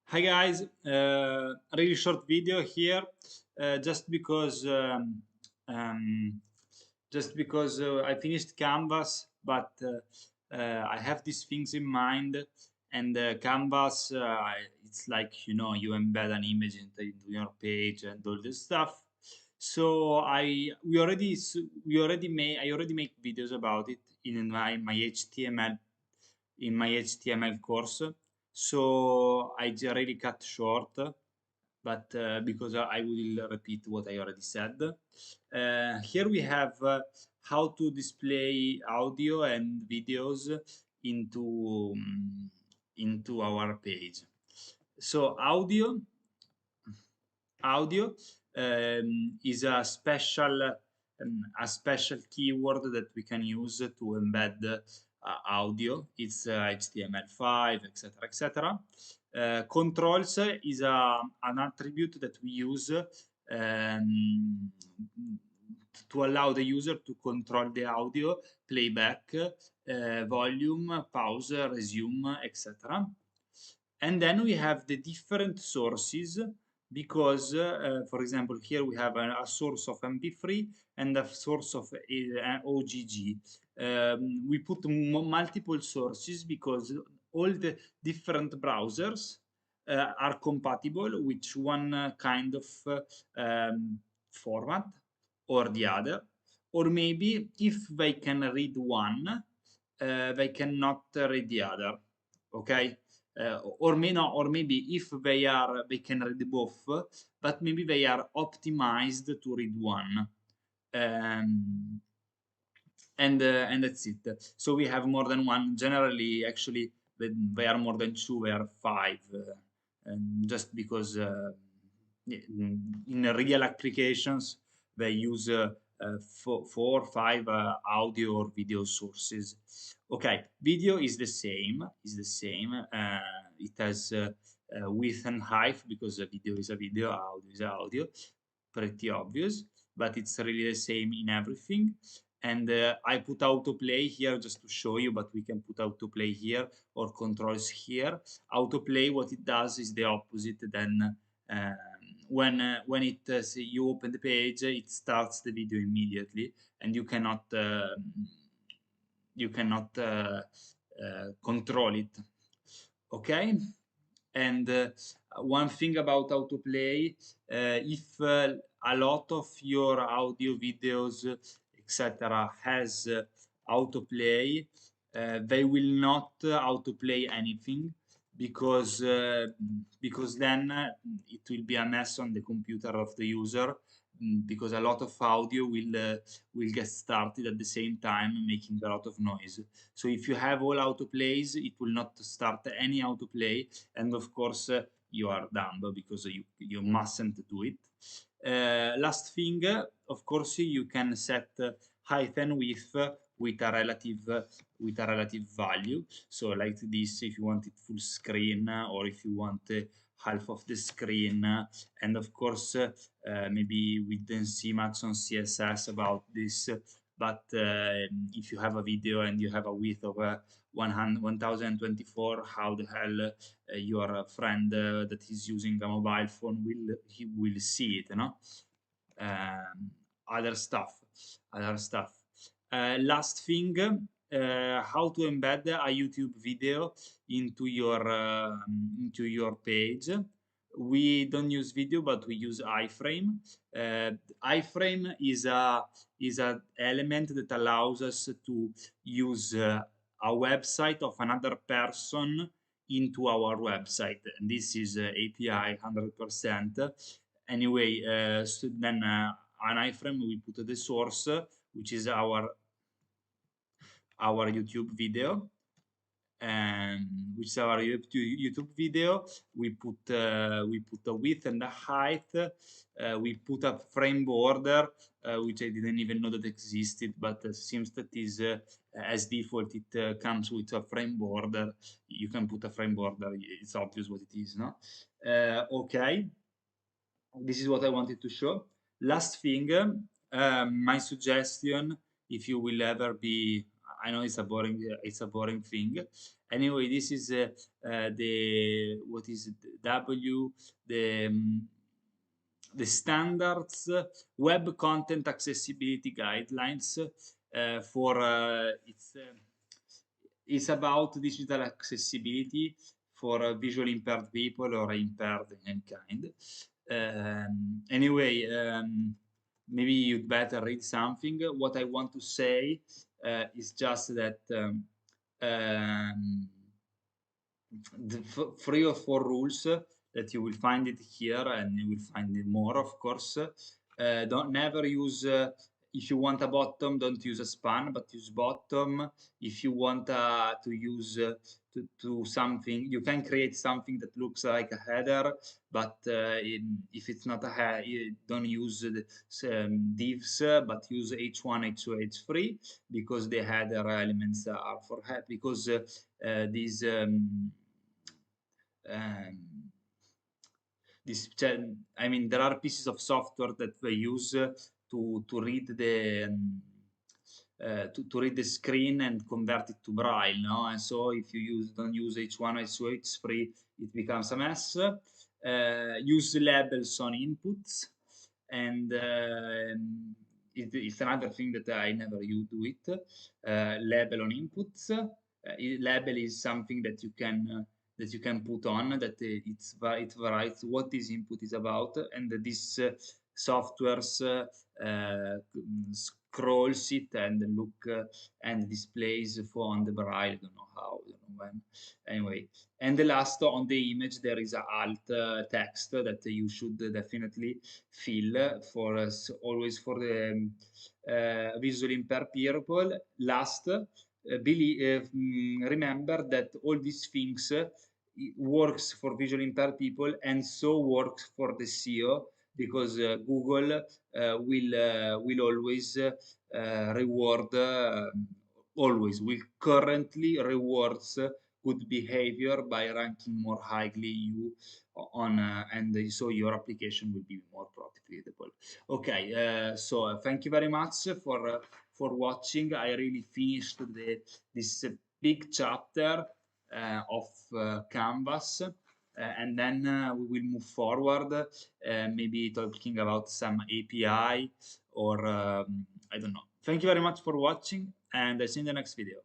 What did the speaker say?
Hi guys, really short video here, just because I finished Canvas, but I have these things in mind, and Canvas, it's like you embed an image into your page and all this stuff. So we already made I already make videos about it in my HTML course. So I already cut short, but because I will repeat what I already said. Here we have how to display audio and videos into into our page. So audio is a special keyword that we can use to embed audio. It's HTML5, etc., etc. Controls is an attribute that we use to allow the user to control the audio, playback, volume, pause, resume, etc. And then we have the different sources because, for example, here we have a source of MP3 and a source of OGG. We put multiple sources because all the different browsers are compatible with one kind of format or the other. Or maybe if they can read one, they cannot read the other. Okay? Or maybe if they can read both, but maybe they are optimized to read one. And that's it. So we have more than one. Generally, actually, they are more than two. They are five, just because in real applications they use four or five audio or video sources. Okay, video is the same. It has width and height because a video is a video, audio is audio. Pretty obvious, but it's really the same in everything. And I put autoplay here just to show you, but we can put autoplay here or controls here. Autoplay, what it does is the opposite. Then when you open the page, it starts the video immediately, and you cannot control it. Okay. And one thing about autoplay, if a lot of your audio videos, etc., has autoplay, they will not autoplay anything because then it will be a mess on the computer of the user, because a lot of audio will get started at the same time, making a lot of noise. So if you have all autoplays, it will not start any autoplay, and of course you are dumb because you mustn't do it. Last thing, of course, you can set height and width with a relative value. So like this, if you want it full screen, or if you want half of the screen, and of course maybe we didn't see much on CSS about this, but if you have a video and you have a width of 1024, how the hell your friend that is using a mobile phone will see it, no? Other stuff. Last thing, how to embed a YouTube video into your page. We don't use video, but we use iframe. Iframe is a element that allows us to use a website of another person into our website. And this is API 100%. Anyway, so then an iframe, we put the source, which is our YouTube video, and which is our YouTube video. We put a width and a height. We put a frame border, which I didn't even know that existed, but seems that is as default it comes with a frame border. You can put a frame border. It's obvious what it is, no? Okay, this is what I wanted to show. Last thing, my suggestion, if you will ever be I know it's a boring thing. Anyway, this is the what is it, W the standards web content accessibility guidelines for it's about digital accessibility for visually impaired people or impaired in any kind. Anyway, maybe you'd better read something. What I want to say is just that the 3 or 4 rules that you will find it here, and you will find it more, of course. Don't never use if you want a bottom, don't use a span, but use bottom. If you want to use to something, you can create something that looks like a header, but if it's not a header, don't use the divs, but use h1, h2, h3, because the header elements are for head, because these I mean, there are pieces of software that they use to read the to read the screen and convert it to braille, no? And so if you don't use h1, h2, h3, it becomes a mess. Use labels on inputs, and it's another thing that I never do it. Label on inputs. Label is something that you can put on that it varies what this input is about, and this softwares scrolls it and and displays for on the braille. I don't know how, I don't know when. Anyway, and the last, on the image there is a alt text that you should definitely fill for always for the visually impaired people. Last, remember that all these things works for visually impaired people, and so works for the SEO, because Google will always reward will currently rewards good behavior by ranking more highly you on and so your application will be more profitable. Okay, so thank you very much for watching. I really finished this big chapter of Canvas, and then we will move forward, maybe talking about some API or I don't know. Thank you very much for watching, and I see you in the next video.